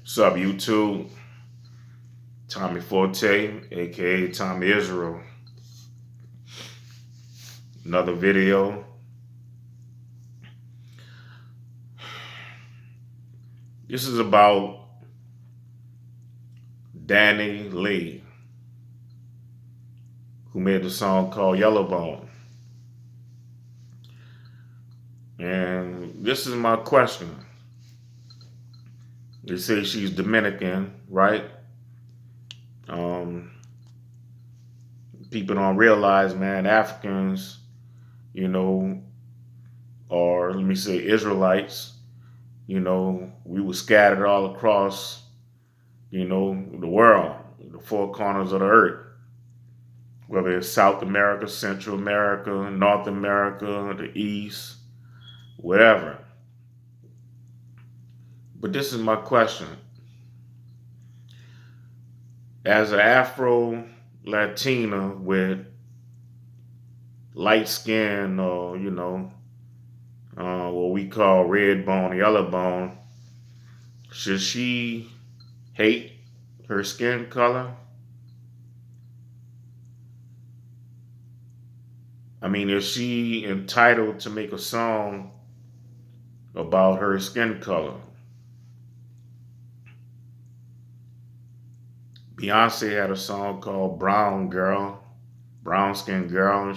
What's up, YouTube? Tommy Forte, aka Tommy Israel. Another video. This is about Dani Leigh, who made the song called Yellowbone. And this is my question. They say she's Dominican, right? People don't realize, man, Africans, or let me say Israelites, we were scattered all across, the world, the four corners of the earth, whether it's South America, Central America, North America, the East, whatever. But this is my question. As an Afro Latina with light skin, or, what we call red bone, yellow bone, should she hate her skin color? I mean, is she entitled to make a song about her skin color? Beyonce had a song called Brown Girl, Brown Skin Girl.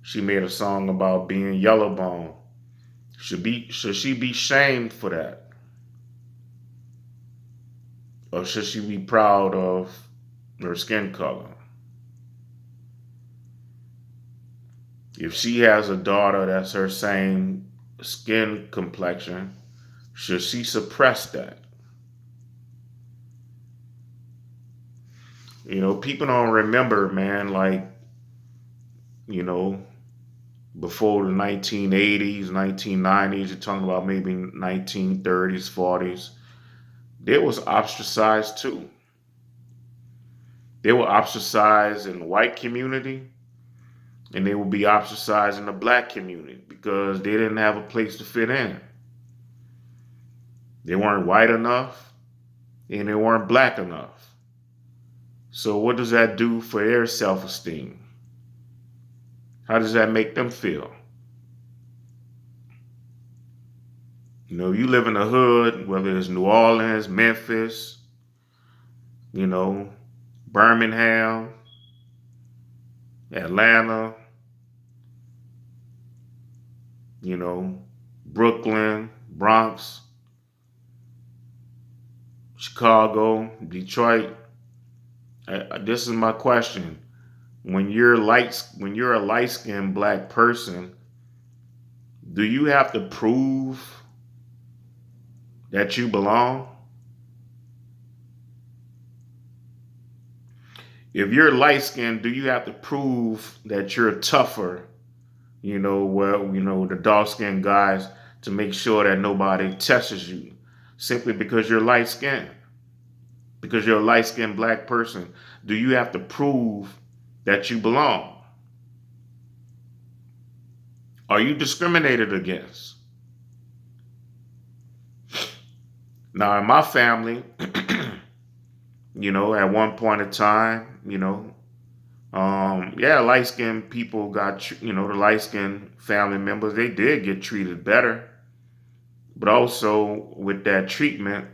She made a song about being yellow bone. Should she be shamed for that? Or should she be proud of her skin color? If she has a daughter that's her same skin complexion, should she suppress that? People don't remember, man, before the 1980s, 1990s, you're talking about maybe 1930s, 40s, they was ostracized too. They were ostracized in the white community, and they would be ostracized in the black community because they didn't have a place to fit in. They weren't white enough, and they weren't black enough. So what does that do for their self-esteem? How does that make them feel? You live in the hood, whether it's New Orleans, Memphis, Birmingham, Atlanta, Brooklyn, Bronx, Chicago, Detroit. This is my question. When you're a light-skinned black person, do you have to prove that you belong? If you're light-skinned, do you have to prove that you're tougher, the dark-skinned guys, to make sure that nobody tests you simply because you're light-skinned? Because you're a light-skinned black person, do you have to prove that you belong? Are you discriminated against? Now, in my family, at one point in time, light-skinned people got, the light-skinned family members, they did get treated better. But also with that treatment,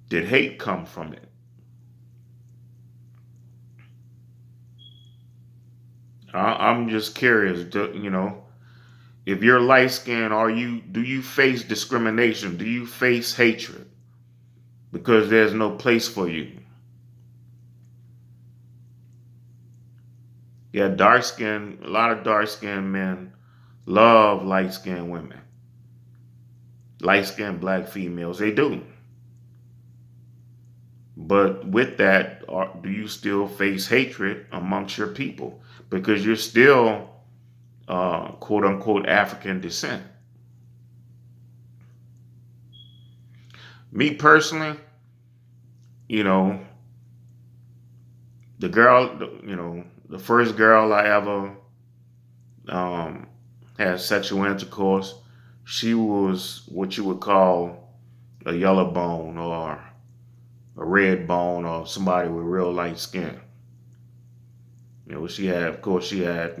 did hate come from it? I'm just curious, if you're light skinned, do you face discrimination? Do you face hatred? Because there's no place for you. Yeah, a lot of dark skinned men love light skinned women. Light skinned black females, they do. But with that, do you still face hatred amongst your people? Because you're still, quote unquote, African descent. Me personally, the first girl I ever had sexual intercourse, she was what you would call a yellow bone or a red bone or somebody with real light skin. She had, of course, she had,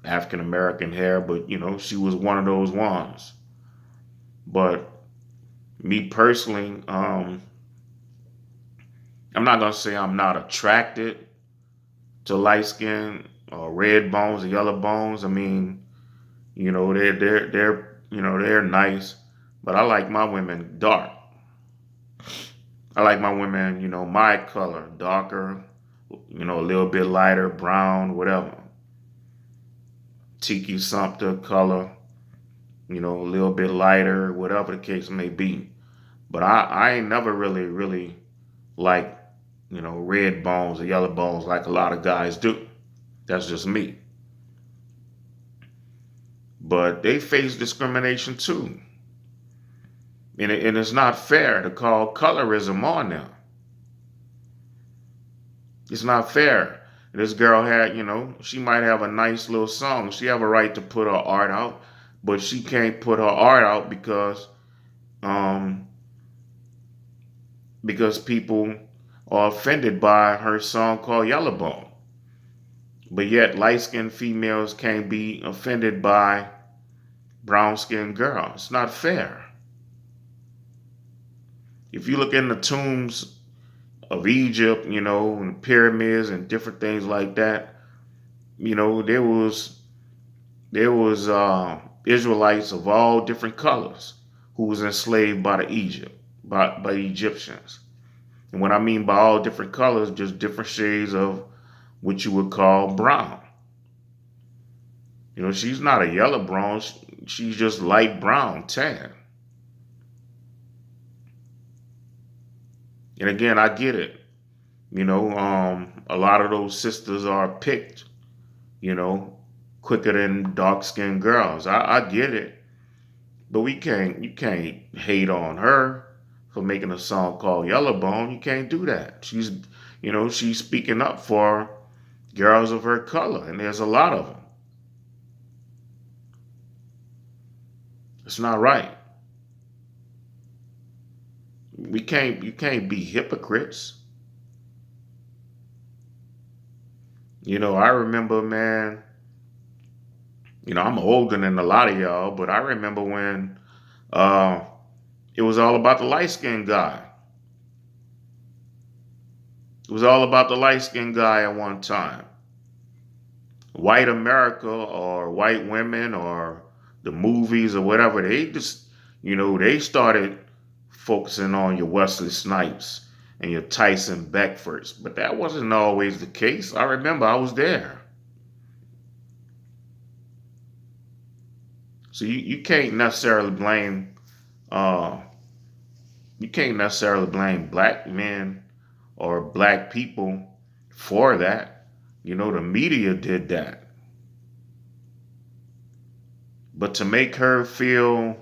African American hair, but she was one of those ones. But me personally, I'm not gonna say I'm not attracted to light skin or red bones or yellow bones. I mean, they're nice, but I like my women dark. I like my women, my color, darker, a little bit lighter, brown, whatever. Tiki Sumpter color, a little bit lighter, whatever the case may be. But I ain't never really like, red bones or yellow bones like a lot of guys do. That's just me. But they face discrimination too. And it's not fair to call colorism on them. It's not fair. This girl had, she might have a nice little song. She have a right to put her art out, but she can't put her art out um, because people are offended by her song called Yellowbone. But yet light-skinned females can't be offended by brown-skinned girls. It's not fair. If you look in the tombs of Egypt, and pyramids and different things like that, there was Israelites of all different colors who was enslaved by by Egyptians. And what I mean by all different colors, just different shades of what you would call brown. She's not a yellow brown. She's just light brown, tan. And again, I get it. A lot of those sisters are picked, you know, quicker than dark skinned girls. I get it. But you can't hate on her for making a song called Yellowbone. You can't do that. She's speaking up for girls of her color, and there's a lot of them. It's not right. You can't be hypocrites. I remember, man, I'm older than a lot of y'all, but I remember when uh, it was all about the light skinned guy. It was all about the light skinned guy at one time. White America or white women or the movies or whatever, they just, they started focusing on your Wesley Snipes and your Tyson Beckfords. But that wasn't always the case. I remember I was there. So you can't necessarily blame uh, black men or black people for that. The media did that. But to make her feel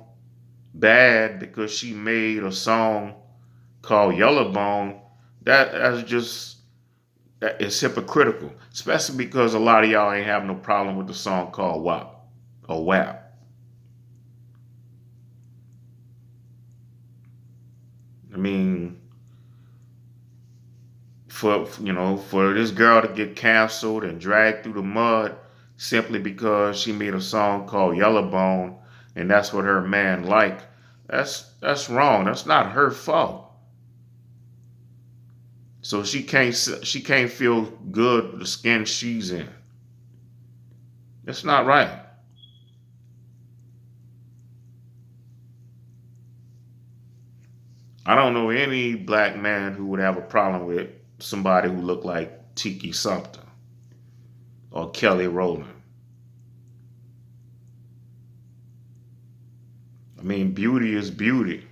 bad because she made a song called Yellowbone, that is hypocritical. Especially because a lot of y'all ain't have no problem with the song called WAP or WAP. I mean, for this girl to get canceled and dragged through the mud simply because she made a song called Yellowbone and that's what her man liked, that's wrong. That's not her fault. So she can't feel good with the skin she's in. That's not right. I don't know any black man who would have a problem with somebody who looked like Tiki Sumpter or Kelly Rowland. I mean, beauty is beauty.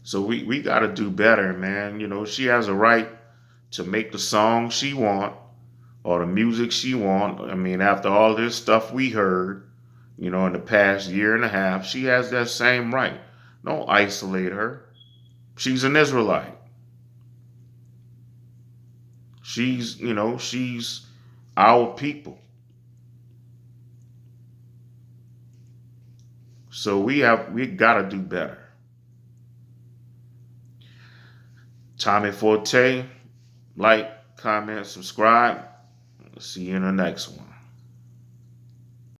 So we got to do better, man. She has a right to make the song she want or the music she want. I mean, after all this stuff we heard, in the past year and a half, she has that same right. Don't isolate her. She's an Israelite. She's our people. So we gotta do better. Tommy Forte, like, comment, subscribe. See you in the next one.